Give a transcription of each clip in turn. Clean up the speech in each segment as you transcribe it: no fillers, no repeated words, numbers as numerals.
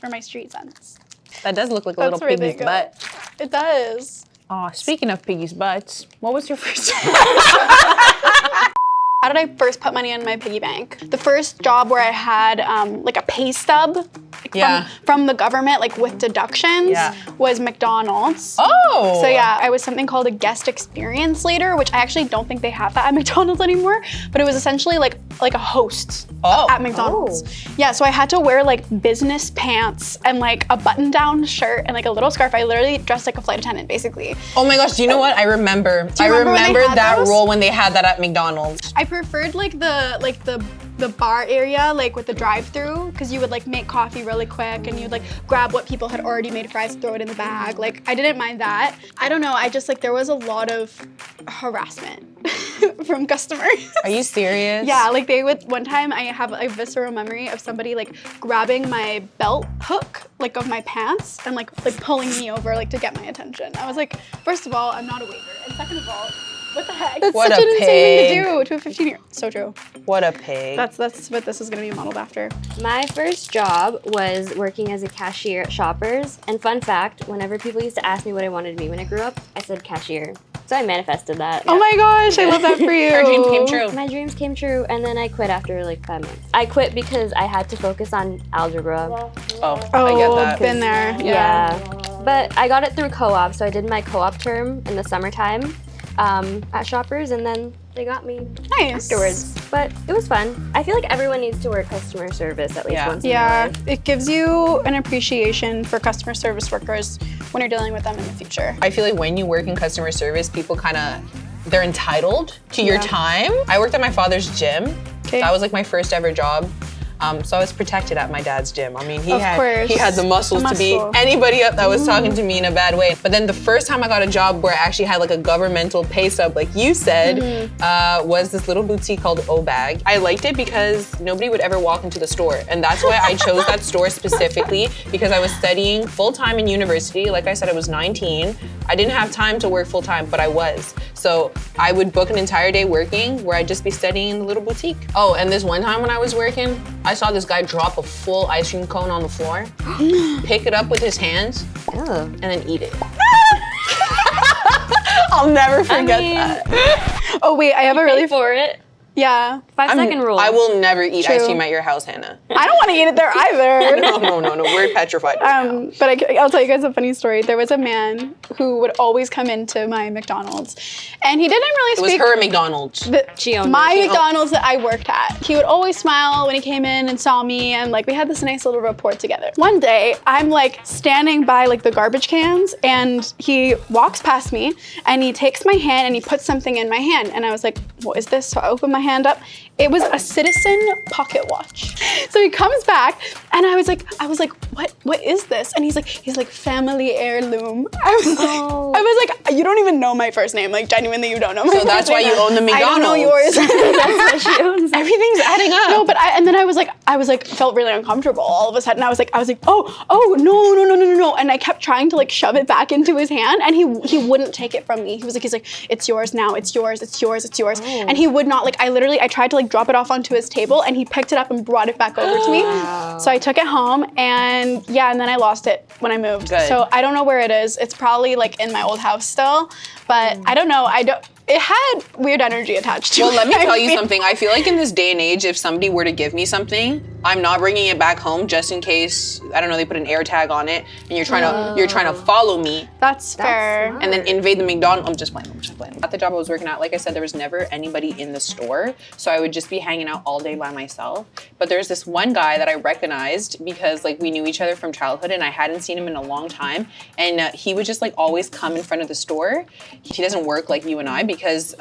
for my street sense. That does look like a little piggy's butt. It does. Oh, speaking of piggy's butts, what was your first How did I first put money in my piggy bank? The first job where I had like a pay stub from the government, like with deductions, was McDonald's. Oh! So yeah, I was something called a guest experience leader, which I actually don't think they have that at McDonald's anymore, but it was essentially like a host at McDonald's. Yeah, so I had to wear like business pants and like a button-down shirt and like a little scarf. I literally dressed like a flight attendant, basically. Oh my gosh, do you know what? I remember. I remember that role when they had that at McDonald's. I preferred like the bar area, like with the drive-through, because you would like make coffee really quick and you'd like grab what people had already made fries, throw it in the bag. Like I didn't mind that. I don't know, I just like there was a lot of harassment from customers. Are you serious? Yeah, like they would, one time I have a visceral memory of somebody like grabbing my belt hook, like of my pants and like pulling me over like to get my attention. I was like, first of all, I'm not a waiter. And second of all, what the heck? That's such an insane thing to do to a 15-year-old. So true. What a pig. That's what this is gonna be modeled after. My first job was working as a cashier at Shoppers. And fun fact, whenever people used to ask me what I wanted to be when I grew up, I said cashier. So I manifested that. Oh my gosh, I love that for you. Her dreams came true. My dreams came true, and then I quit after like 5 months. I quit because I had to focus on algebra. Oh, I get that. Been there. Yeah. But I got it through co-op, so I did my co-op term in the summertime at Shoppers, and then they got me afterwards. But it was fun. I feel like everyone needs to work customer service at least once in their life. It gives you an appreciation for customer service workers when you're dealing with them in the future. I feel like when you work in customer service, people they're entitled to your time. I worked at my father's gym. Okay. That was like my first ever job. So I was protected at my dad's gym. I mean, he had the muscles to beat anybody up that was talking to me in a bad way. But then the first time I got a job where I actually had like a governmental pay stub, like you said, was this little boutique called O-Bag. I liked it because nobody would ever walk into the store. And that's why I chose that store specifically, because I was studying full-time in university. Like I said, I was 19. I didn't have time to work full-time, but I was. So I would book an entire day working where I'd just be studying in the little boutique. Oh, and this one time when I was working, I saw this guy drop a full ice cream cone on the floor, pick it up with his hands, and then eat it. I'll never forget that. Oh wait, I have a really for it. Yeah. 5-second rule. I will never eat ice cream at your house, Hannah. I don't want to eat it there either. No, we're petrified. But I'll tell you guys a funny story. There was a man who would always come into my McDonald's, and he didn't really speak. It was her McDonald's. My McDonald's that I worked at. He would always smile when he came in and saw me, and like we had this nice little rapport together. One day, I'm like standing by like the garbage cans, and he walks past me, and he takes my hand and he puts something in my hand, and I was like, what is this? So I open my hand up. It was a Citizen pocket watch. So he comes back and I was like, what is this? And he's like family heirloom. I was like, you don't even know my first name. Like genuinely, you don't know my first name. So that's why you own the McDonald's. I don't know yours. That's what she owns. Everything's adding up. No, but and then I was like, felt really uncomfortable all of a sudden. I was like, oh, no. And I kept trying to like shove it back into his hand, and he wouldn't take it from me. He's like, it's yours now. It's yours. Oh. And he would not, like, I tried to like drop it off onto his table, and he picked it up and brought it back over to me. So I took it home, and and then I lost it when I moved. Good. So I don't know where it is. It's probably like in my old house still, but I don't know. It had weird energy attached to it. Well, let me tell you something. I feel like in this day and age, if somebody were to give me something, I'm not bringing it back home just in case, I don't know, they put an air tag on it and you're trying to follow me. That's fair. Smart. And then invade the McDonald's. I'm just playing. At the job I was working at, like I said, there was never anybody in the store. So I would just be hanging out all day by myself. But there's this one guy that I recognized because like we knew each other from childhood and I hadn't seen him in a long time. And he would just like always come in front of the store. He doesn't work like you and I because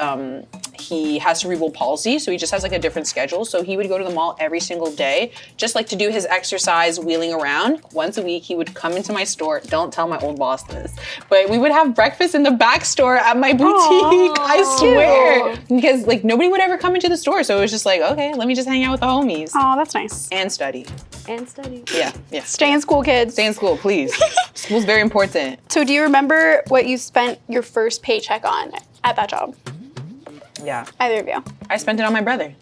he has cerebral palsy, so he just has like a different schedule. So he would go to the mall every single day, just like to do his exercise, wheeling around. Once a week, he would come into my store. Don't tell my old boss this, but we would have breakfast in the back store at my boutique. Aww, I swear, because like nobody would ever come into the store, so it was just like, okay, let me just hang out with the homies. Oh, that's nice. And study. Yeah. Stay in school, kids. Stay in school, please. School's very important. So do you remember what you spent your first paycheck on at that job? Yeah. Either of you? I spent it on my brother.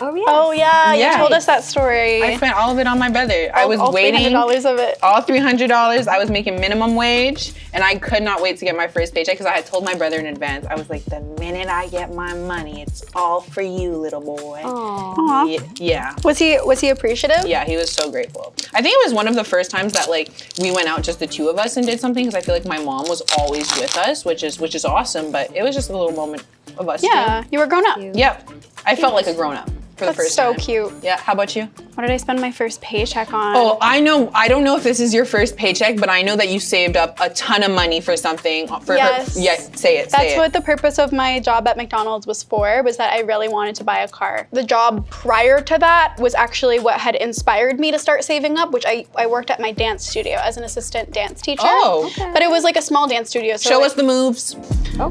Oh yeah. You told us that story. I spent all of it on my brother. I was waiting. $300 of it. All $300. I was making minimum wage, and I could not wait to get my first paycheck because I had told my brother in advance. I was like, the minute I get my money, it's all for you, little boy. Aww. Yeah. Was he appreciative? Yeah, he was so grateful. I think it was one of the first times that like we went out, just the two of us, and did something, because I feel like my mom was always with us, which is awesome. But it was just a little moment of us. Yeah, you were grown up. Yep. I felt like a grown up for the first time. That's so cute. Yeah, how about you? What did I spend my first paycheck on? Oh, I know. I don't know if this is your first paycheck, but I know that you saved up a ton of money for something. Yes. Yeah, say it. That's what the purpose of my job at McDonald's was for, was that I really wanted to buy a car. The job prior to that was actually what had inspired me to start saving up, which I worked at my dance studio as an assistant dance teacher. Oh. Okay. But it was like a small dance studio. So Show us the moves. Oh.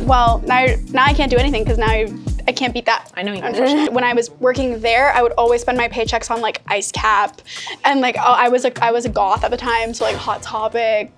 Well, now I can't do anything because now I can't beat that. I know you can. When I was working there, I would always spend my paychecks on like Ice Cap, and like I was a goth at the time, so like Hot Topic.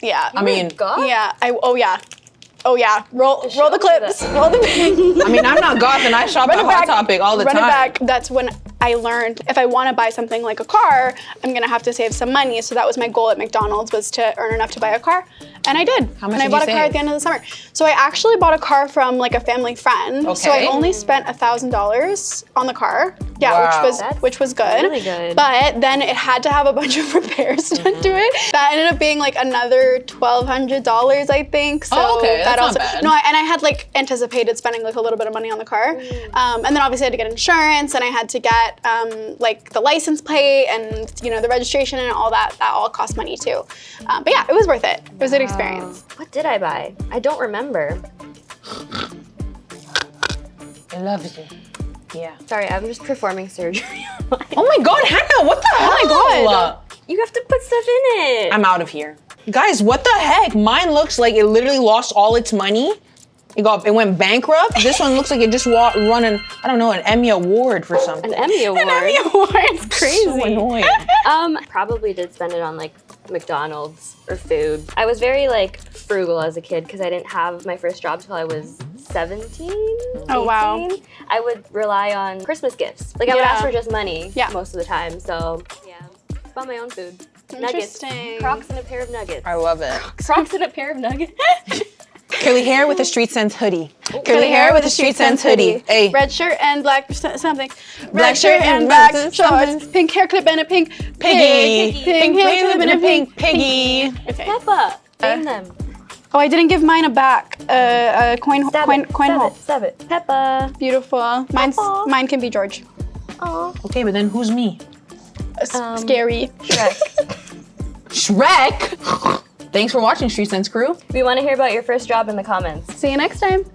Yeah. I mean, goth? Yeah. Oh yeah. Roll the clips. Roll the. I mean, I'm not goth, and I shop at Hot Topic all the time. Run it back. That's when I learned if I want to buy something like a car, I'm gonna have to save some money. So that was my goal at McDonald's, was to earn enough to buy a car, and I did. How much and I did bought you a car save? at the end of the summer. So I actually bought a car from like a family friend. Okay. So I only spent $1,000 on the car. Yeah, Wow. which was good. Really good. But then it had to have a bunch of repairs done to it. That ended up being like another $1,200, I think. So Oh, okay. That's that not also bad. no, and I had like anticipated spending like a little bit of money on the car, and then obviously I had to get insurance, and I had to get like the license plate and the registration and all that. That all cost money too. But yeah, it was worth it. It was an experience. What did I buy? I don't remember. I love you. Yeah. Sorry, I'm just performing surgery. Oh my God, Hannah, what the hell? Oh my God. You have to put stuff in it. I'm out of here. Guys, what the heck? Mine looks like it literally lost all its money. It went bankrupt. This one looks like it just won an Emmy Award for something. An Emmy Award. An Emmy Award. It's crazy. So annoying. Probably did spend it on like McDonald's or food. I was very like frugal as a kid because I didn't have my first job till I was 17. Oh, wow. 18. I would rely on Christmas gifts. Like I would ask for just money most of the time. So yeah, bought my own food. Nuggets. Interesting. Crocs and a pair of nuggets. I love it. Crocs and a pair of nuggets. Curly hair with a street sense hoodie. Curly hair with a street sense hoodie. Hey. Red shirt and black something. Black shirt and black shorts. Pink hair clip and a pink Piggy. Pink hair clip and a pink piggy. Okay. Peppa. Name them. Oh, I didn't give mine a coin hole. Stab it. Peppa. Beautiful. Mine can be George. Aw. Okay, but then who's me? Scary. Shrek. Shrek? Thanks for watching, Street Sense crew. We want to hear about your first job in the comments. See you next time.